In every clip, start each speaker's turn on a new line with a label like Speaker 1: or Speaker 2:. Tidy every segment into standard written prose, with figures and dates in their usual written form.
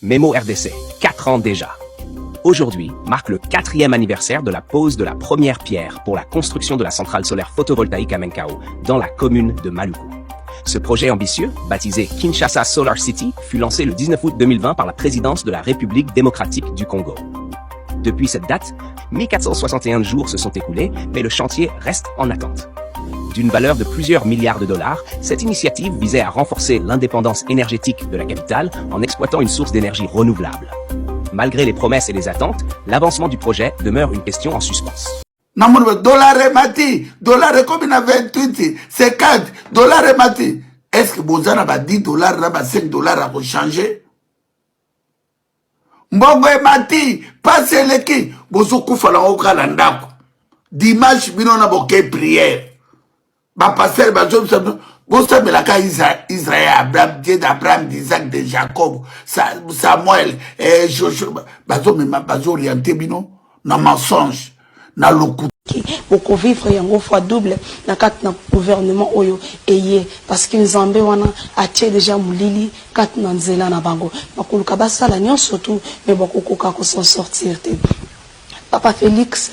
Speaker 1: Mémo RDC, 4 ans déjà. Aujourd'hui marque le 4e anniversaire de la pose de la première pierre pour la construction de la centrale solaire photovoltaïque à Menkao, dans la commune de Maluku. Ce projet ambitieux, baptisé Kinshasa Solar City, fut lancé le 19 août 2020 par la présidence de la République démocratique du Congo. Depuis cette date, 1461 jours se sont écoulés, mais le chantier reste en attente. D'une valeur de plusieurs milliards de dollars, cette initiative visait à renforcer l'indépendance énergétique de la capitale en exploitant une source d'énergie renouvelable. Malgré les promesses et les attentes, l'avancement du projet demeure une question en suspens.
Speaker 2: Dollar mati, dollar comme 28, 50, dollar mati. Est-ce que vous avez 10 dollars, 5 dollars à changer? Mbongo mati, passez le qui, vous avez fait la okalandako. Dimanche, nous avons fait prière. Pasteur, vous savez la Israël, Abraham, Dieu d'Abraham, d'Isaac, de Jacob, Samuel, Joshua, vous orienté, na mensonge, na lokuta.
Speaker 3: Pour vivre yango fois double na kat na gouvernement oyo eye parce que Nzambe wana atie déjà mulili kat na nzela na bango makuluka basala nyonso tout mais bakokoka ko s'en sortir te. Papa Félix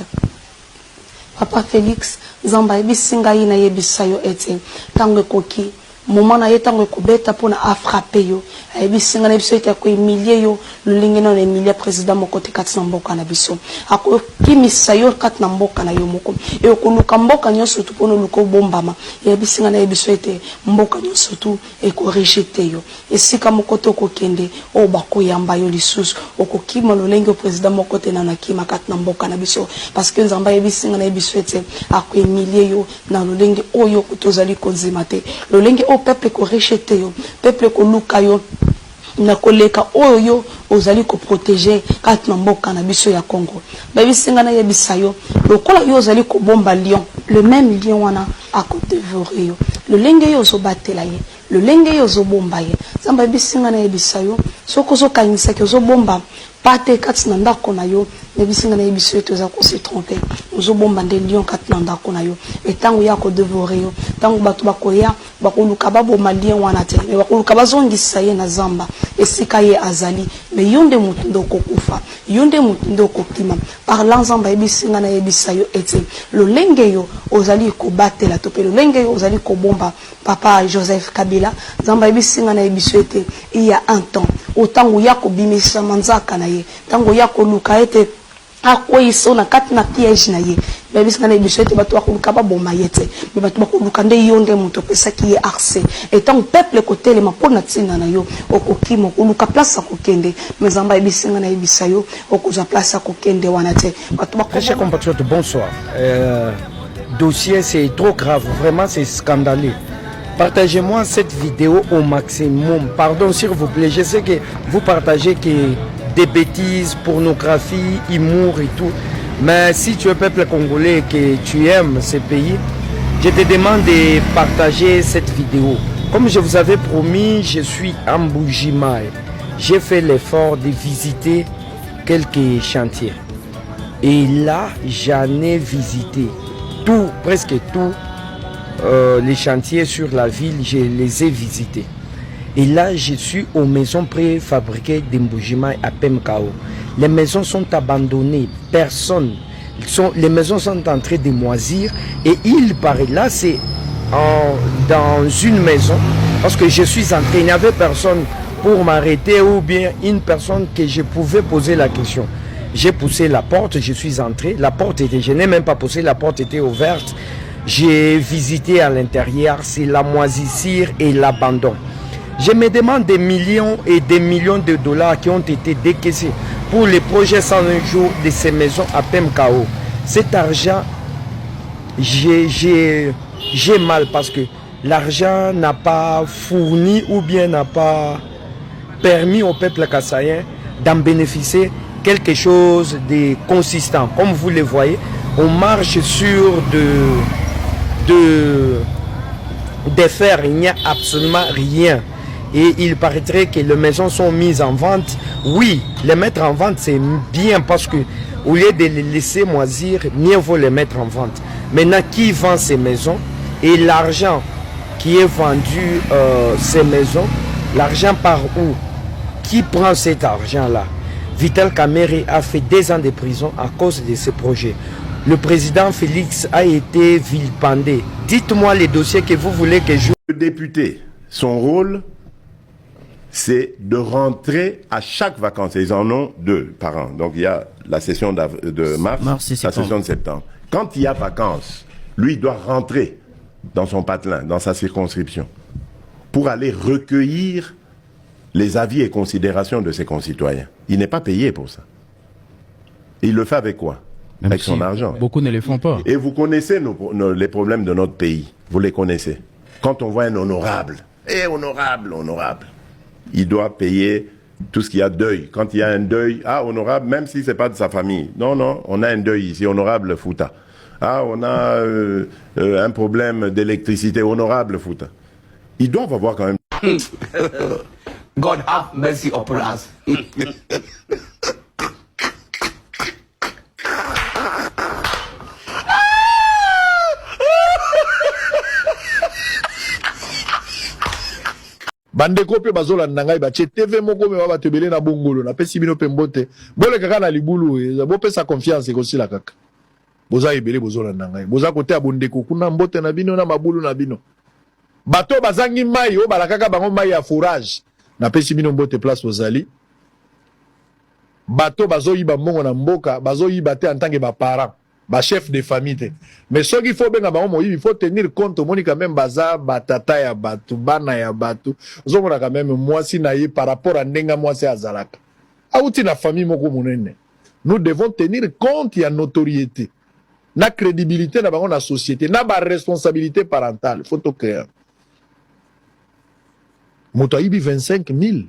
Speaker 3: Nzamba ebisinga ina yebisa yo ete tango koki moment na yetango ekobeta pona a frapper yo ebisinga na biso ete ko humilier yo lulingi na humilier président mokote kat na mboka na biso ako kimisa yo kat na mboka na yo moko e okuluka mboka nyonso tu pona luko bombama ebisinga na biso ete mboka nyonso tu e ko rejeter yo esika mokoto ko kende o bako yamba yo lisusu okokima lulingi président mokote na nakima kat na mboka na biso parce que Nzamba ebisinga na biso ete ako humilier yo na lulingi oyo kutozali konzima te lulingi peuple ko rejeté yo peuple ko luka yo na koleka oyo ozali ko protéger kat na mboka na biso ya Congo babisinga na yebisa yo lokola yo ozali ko bomba lion le même lion wana a ko dévorer yo le lenge yo zo batela ye le lenge yo zo bomba ye Nzamba bisinga na yebisa yo soko zo kanisa ke zo bomba pate kat na ndako na yo nebisinga na yebiso eto za ko se tromper ozo bomba nde lion kat na ndako na yo etango ya ko dévorer yo tango bato bakoya bakoluka baboma lion wana te me bakoluka bazongisa ye na Nzamba esika ye azali me yonde mutu ndo kokufa yonde mutu ndo kokima par l'Nzamba yebisinga na yebisa yo ete lolenge yo ozali ko batela to pe lolenge yo ozali ko bomba papa Joseph Kabila Nzamba yebisinga na yebiso ete il y a un temps autant ya ko bimisa manzaka na ye tango ya ko luka ete akoyiso na kati na piège na ye bebisinga na biso ete bato bakoluka baboma ye te me bato bakoluka nde yo nde moto opesaki ye accès etant peuple kotelema mpona ntina na yo okokima okoluka place akokende me Nzamba ebisinga na yebisa yo okozwa place akokende wana te bato
Speaker 4: chers compatriotes, bonsoir. Dossier, c'est trop grave, vraiment c'est scandaleux. Partagez-moi cette vidéo au maximum. Pardon s'il vous plaît, je sais que vous partagez que des bêtises, pornographie, humour et tout. Mais si tu es peuple congolais et que tu aimes ce pays, je te demande de partager cette vidéo. Comme je vous avais promis, je suis en Mbuji-Mayi. J'ai fait l'effort de visiter quelques chantiers. Et là, j'en ai visité tout, presque tout. Les chantiers sur la ville, je les ai visités. Et là, je suis aux maisons préfabriquées de Mbuji-Mayi à Pemkao. Les maisons sont abandonnées, personne. Les maisons sont en train de moisir. Et il paraît, là, c'est dans une maison, parce que je suis entré, il n'y avait personne pour m'arrêter ou bien une personne que je pouvais poser la question. J'ai poussé la porte, je suis entré. La porte était, je n'ai même pas poussé, la porte était ouverte. J'ai visité à l'intérieur, c'est la moisissure et l'abandon. Je me demande des millions et des millions de dollars qui ont été décaissés pour les projets 101 jours de ces maisons à Pemkao. Cet argent, j'ai mal parce que l'argent n'a pas fourni ou bien n'a pas permis au peuple kassaïen d'en bénéficier quelque chose de consistant. Comme vous le voyez, on marche sur des fers, il n'y a absolument rien. Et il paraîtrait que les maisons sont mises en vente. Oui, les mettre en vente, c'est bien parce que au lieu de les laisser moisir, mieux vaut les mettre en vente. Maintenant, qui vend ces maisons et l'argent qui est vendu ces maisons, l'argent par où? qui prend cet argent-là? Vital Kamerhe a fait 2 ans de prison à cause de ce projet. Le président Félix a été vilipendé. Dites-moi les dossiers que vous voulez que je...
Speaker 5: Le député, son rôle, c'est de rentrer à chaque vacances. Ils en ont 2 par an. Donc il y a la session de mars la session de septembre. Quand il y a vacances, lui il doit rentrer dans son patelin, dans sa circonscription, pour aller recueillir les avis et considérations de ses concitoyens. Il n'est pas payé pour ça. Et il le fait avec quoi?
Speaker 6: Même
Speaker 5: avec son argent.
Speaker 6: Beaucoup ne le font pas.
Speaker 5: Et vous connaissez les problèmes de notre pays. Vous les connaissez. Quand on voit un honorable, honorable, il doit payer tout ce qu'il y a deuil. Quand il y a un deuil, honorable, même si ce n'est pas de sa famille. Non, on a un deuil ici, honorable Fouta. On a un problème d'électricité, honorable Fouta. Ils doivent avoir quand même...
Speaker 2: God have mercy upon us.
Speaker 7: bandeko pe bazolanda ngai batie TV moko me batebele na bongolo na pesi bino pe mbote bole kaka na libulu bo pesa confiance ekosila kaka boza ebele bozolanda ngai boza kote ya bondeko kuna mbote na bino na mabulu na bino bato bazangi mai o balakaka bango mai ya fourrage na pesi bino mbote place bozali bato bazoyiba mbongo na mboka bazoyiba te en tant que ba parents ba chef de famille. Mais ce qu'il faut bien il faut tenir compte moni quand même baza batata ya batu bana ya batu zomona quand même moi si naïe par rapport à ndenga moi c'est azalaka auti na famille moko munene. Nous devons tenir compte ya notoriété na crédibilité na bango na société na ba responsabilité parentale faut to créer motoyibi 25 000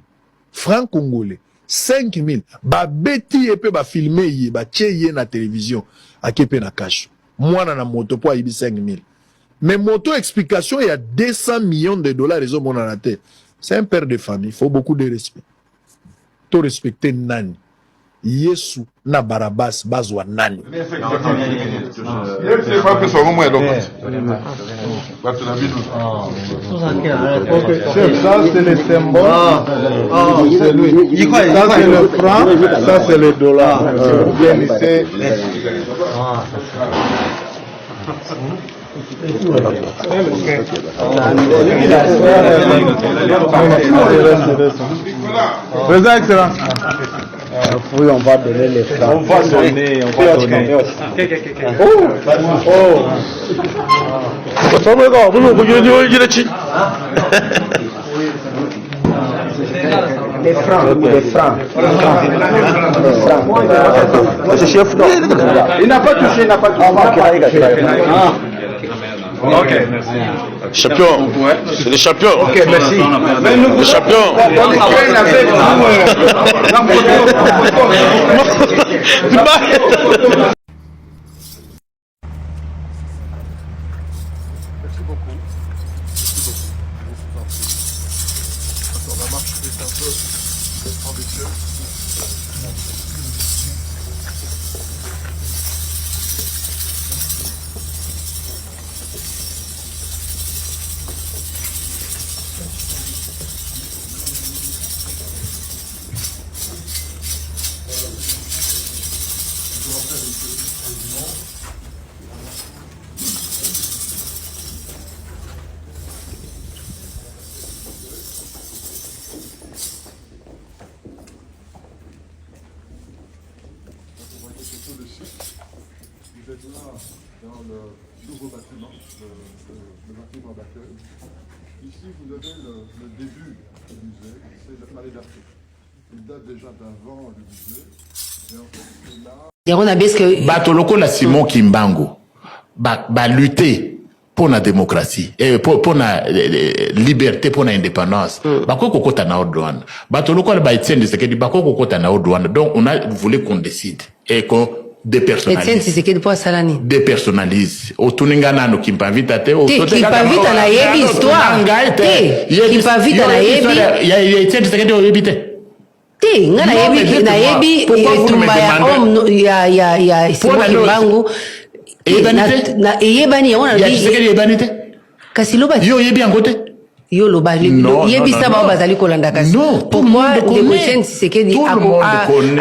Speaker 7: francs congolais 5 000 ba beti epe ba filmer ye ba tcheye na télévision akepe na cash mwana na moto po ayibi 5 000 mais moto explication il y a 200 millions de dollars les hommes na tête c'est un père de famille, il faut beaucoup de respect to respecter nani Yesu na Barabas bazwa nani
Speaker 8: ça c'est le symbole c'est lui ça c'est le franc ça c'est le dollar Président excellent.
Speaker 4: Oui, on va donner les francs.
Speaker 8: On va donner.
Speaker 4: Les francs.
Speaker 8: Il n'a pas touché,
Speaker 9: Ok. Champion. C'est le champion.
Speaker 8: Ok, merci.
Speaker 9: Le champion.
Speaker 10: Vous êtes là dans le nouveau bâtiment, le bâtiment d'accueil. Ici, vous avez le début du musée, c'est le palais d'Afrique. Il date déjà d'avant le musée. Et en fait, c'est là...
Speaker 11: Batoloko la Simon Kimbangu, lutter pour la démocratie, pour la liberté, pour l'indépendance. Bako kokota na odouane. Batoloko la Etienne Tshisekedi, bako kokota na odouane. Donc on a voulu qu'on décide et qu'on dépersonnalise.
Speaker 12: Etienne Tshisekedi pour Salani.
Speaker 11: Dépersonnalise. Otuningana no kimpavita te.
Speaker 12: Kimpavita na yebi histoire. Kimpavita na yebi.
Speaker 11: Ya Etienne Tshisekedi oyebite.
Speaker 12: Ngana yebi na yebi tumba ya om ya Simon Kimbangu. Na yebani ya wana
Speaker 11: ya Tshisekedi yebani te.
Speaker 12: Kasi loba
Speaker 11: yo yebi angote.
Speaker 12: yo loba yebisa ba bazali kolanda kasi pourquoi Deko Tshisekedi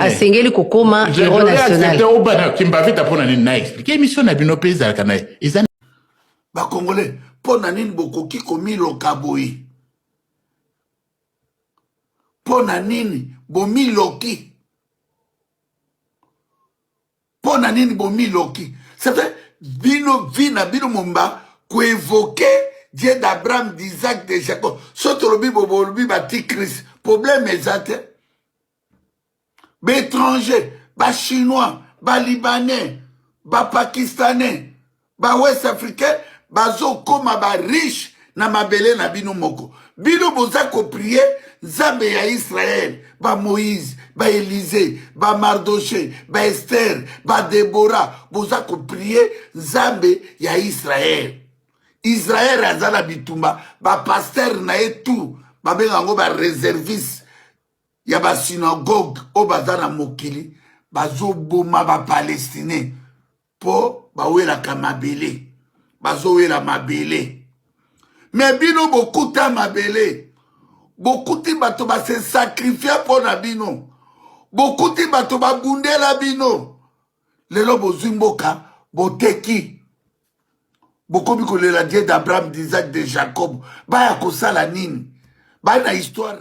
Speaker 12: a sengeli kokoma héros national
Speaker 11: obana kimbavita pona nini na expliquer émission na bino pesa kana ezana
Speaker 2: ba congolais pona nini bokoki komiloka boyi pona nini bomiloki pona nini bomiloki c'est vrai bino vina bino momba ko évoquer Dieu d'Abraham, d'Isaac, de Jacob. Sotolobi bobolobi bati Christ. Problème exact. Ba étranger, ba chinois, ba libanais, ba pakistanais, ba ouest africain, ba zo koma ba riche na mabele na bino moko. Bino boza ko prier Nzambe ya Israël, ba Moïse, ba Élisée, ba Mardoché, ba Esther, ba Déborah, boza ko prier Nzambe ya Israël. Israël azala bitumba ba pasteur na etu ba bengango ba réservis ya ba synagogue o bazana mokili bazo boma ba palestinais po ba wela kamabele bazo wela mabele mais bino bokuta mabele bokuti bato ba se sacrifier pour na bino bokuti bato ba bundela bino lelo bozimboka boteki Bokobi kolela Dieu d'Abraham, d'Isaac, de Jacob. Baya kosala nini. Baya na histoire.